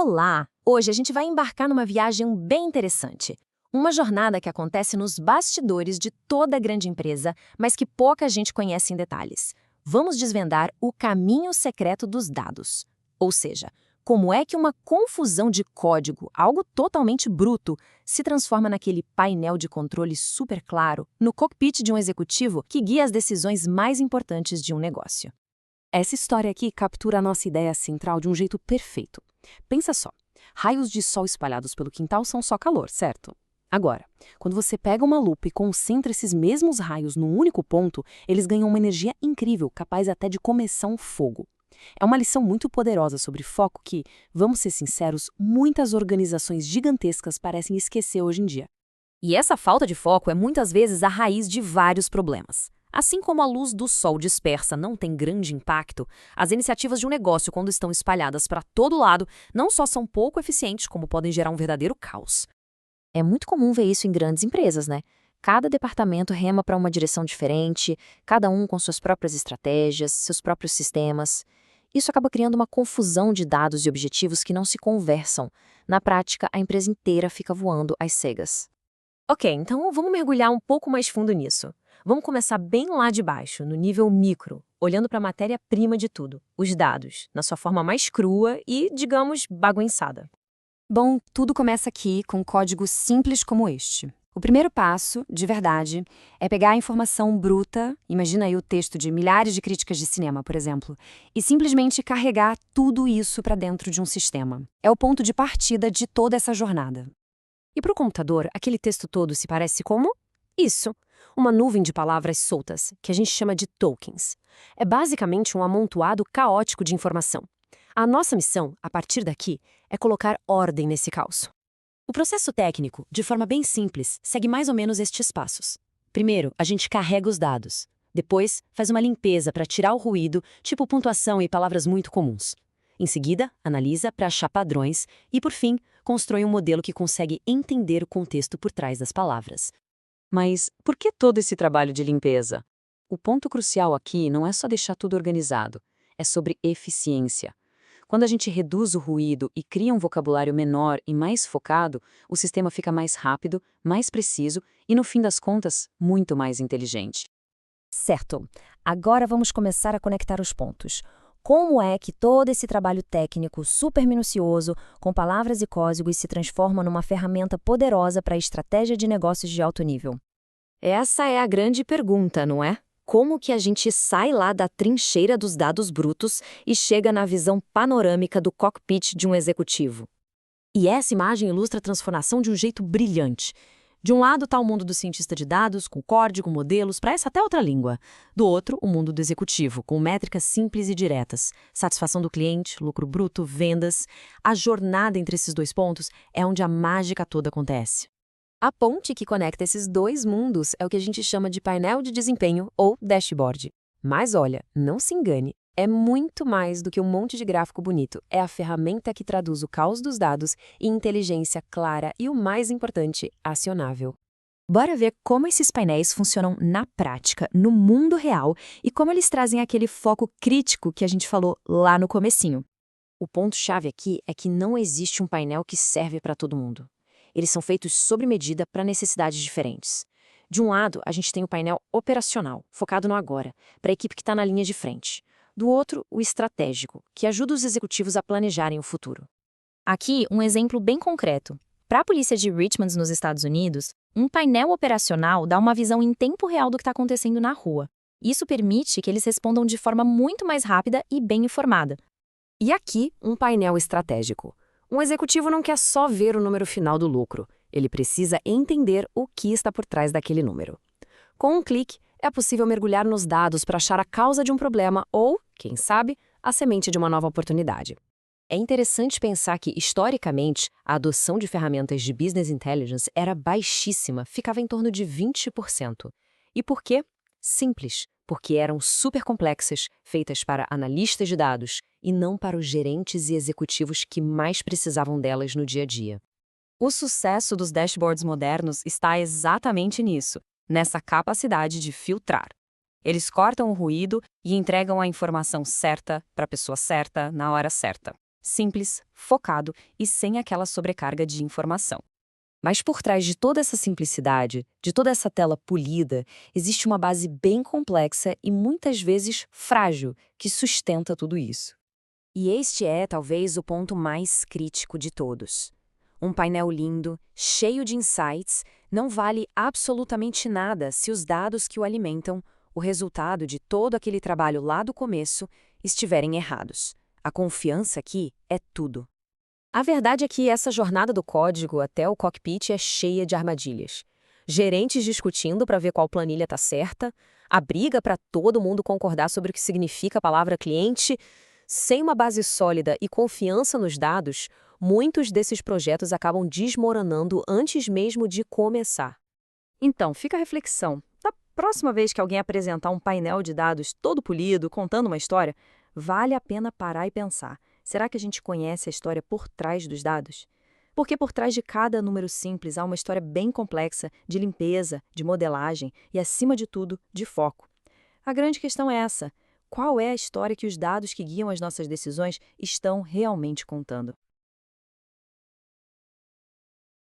Olá! Hoje a gente vai embarcar numa viagem bem interessante. Uma jornada que acontece nos bastidores de toda grande empresa, mas que pouca gente conhece em detalhes. Vamos desvendar o caminho secreto dos dados. Ou seja, como é que uma confusão de código, algo totalmente bruto, se transforma naquele painel de controle super claro, no cockpit de um executivo que guia as decisões mais importantes de um negócio. Essa história aqui captura a nossa ideia central de um jeito perfeito. Pensa só, raios de sol espalhados pelo quintal são só calor, certo? Agora, quando você pega uma lupa e concentra esses mesmos raios num único ponto, eles ganham uma energia incrível, capaz até de começar um fogo. É uma lição muito poderosa sobre foco que, vamos ser sinceros, muitas organizações gigantescas parecem esquecer hoje em dia. E essa falta de foco é muitas vezes a raiz de vários problemas. Assim como a luz do sol dispersa não tem grande impacto, as iniciativas de um negócio, quando estão espalhadas para todo lado, não só são pouco eficientes, como podem gerar um verdadeiro caos. É muito comum ver isso em grandes empresas, né? Cada departamento rema para uma direção diferente, cada um com suas próprias estratégias, seus próprios sistemas. Isso acaba criando uma confusão de dados e objetivos que não se conversam. Na prática, a empresa inteira fica voando às cegas. Ok, então vamos mergulhar um pouco mais fundo nisso. Vamos começar bem lá de baixo, no nível micro, olhando para a matéria-prima de tudo, os dados, na sua forma mais crua e, digamos, bagunçada. Bom, tudo começa aqui com um código simples como este. O primeiro passo, de verdade, é pegar a informação bruta, imagina aí o texto de milhares de críticas de cinema, por exemplo, e simplesmente carregar tudo isso para dentro de um sistema. É o ponto de partida de toda essa jornada. E para o computador, aquele texto todo se parece como? Isso, uma nuvem de palavras soltas, que a gente chama de tokens. É basicamente um amontoado caótico de informação. A nossa missão, a partir daqui, é colocar ordem nesse caos. O processo técnico, de forma bem simples, segue mais ou menos estes passos. Primeiro, a gente carrega os dados. Depois, faz uma limpeza para tirar o ruído, tipo pontuação e palavras muito comuns. Em seguida, analisa para achar padrões e, por fim, constrói um modelo que consegue entender o contexto por trás das palavras. Mas por que todo esse trabalho de limpeza? O ponto crucial aqui não é só deixar tudo organizado, é sobre eficiência. Quando a gente reduz o ruído e cria um vocabulário menor e mais focado, o sistema fica mais rápido, mais preciso e, no fim das contas, muito mais inteligente. Certo. Agora vamos começar a conectar os pontos. Como é que todo esse trabalho técnico super minucioso, com palavras e códigos, se transforma numa ferramenta poderosa para a estratégia de negócios de alto nível? Essa é a grande pergunta, não é? Como que a gente sai lá da trincheira dos dados brutos e chega na visão panorâmica do cockpit de um executivo? E essa imagem ilustra a transformação de um jeito brilhante. De um lado está o mundo do cientista de dados, com código, modelos, parece até outra língua. Do outro, o mundo do executivo, com métricas simples e diretas. Satisfação do cliente, lucro bruto, vendas. A jornada entre esses dois pontos é onde a mágica toda acontece. A ponte que conecta esses dois mundos é o que a gente chama de painel de desempenho ou dashboard. Mas olha, não se engane. É muito mais do que um monte de gráfico bonito. É a ferramenta que traduz o caos dos dados em inteligência clara e, o mais importante, acionável. Bora ver como esses painéis funcionam na prática, no mundo real, e como eles trazem aquele foco crítico que a gente falou lá no comecinho. O ponto-chave aqui é que não existe um painel que serve para todo mundo. Eles são feitos sob medida para necessidades diferentes. De um lado, a gente tem o painel operacional, focado no agora, para a equipe que está na linha de frente. Do outro, o estratégico, que ajuda os executivos a planejarem o futuro. Aqui, um exemplo bem concreto. Para a polícia de Richmond, nos Estados Unidos, um painel operacional dá uma visão em tempo real do que está acontecendo na rua. Isso permite que eles respondam de forma muito mais rápida e bem informada. E aqui, um painel estratégico. Um executivo não quer só ver o número final do lucro. Ele precisa entender o que está por trás daquele número. Com um clique, é possível mergulhar nos dados para achar a causa de um problema ou, quem sabe, a semente de uma nova oportunidade. É interessante pensar que, historicamente, a adoção de ferramentas de business intelligence era baixíssima, ficava em torno de 20%. E por quê? Simples, porque eram super complexas, feitas para analistas de dados e não para os gerentes e executivos que mais precisavam delas no dia a dia. O sucesso dos dashboards modernos está exatamente nisso, nessa capacidade de filtrar. Eles cortam o ruído e entregam a informação certa para a pessoa certa na hora certa. simples, focado e sem aquela sobrecarga de informação. Mas por trás de toda essa simplicidade, de toda essa tela polida, existe uma base bem complexa e muitas vezes frágil que sustenta tudo isso. E este é, talvez, o ponto mais crítico de todos. Um painel lindo, cheio de insights, não vale absolutamente nada se os dados que o alimentam, o resultado de todo aquele trabalho lá do começo, estiverem errados. A confiança aqui é tudo. A verdade é que essa jornada do código até o cockpit é cheia de armadilhas. Gerentes discutindo para ver qual planilha está certa, a briga para todo mundo concordar sobre o que significa a palavra cliente. Sem uma base sólida e confiança nos dados, muitos desses projetos acabam desmoronando antes mesmo de começar. Então, fica a reflexão. Da próxima vez que alguém apresentar um painel de dados todo polido, contando uma história, vale a pena parar e pensar. Será que a gente conhece a história por trás dos dados? Porque por trás de cada número simples há uma história bem complexa de limpeza, de modelagem e, acima de tudo, de foco. A grande questão é essa: qual é a história que os dados que guiam as nossas decisões estão realmente contando?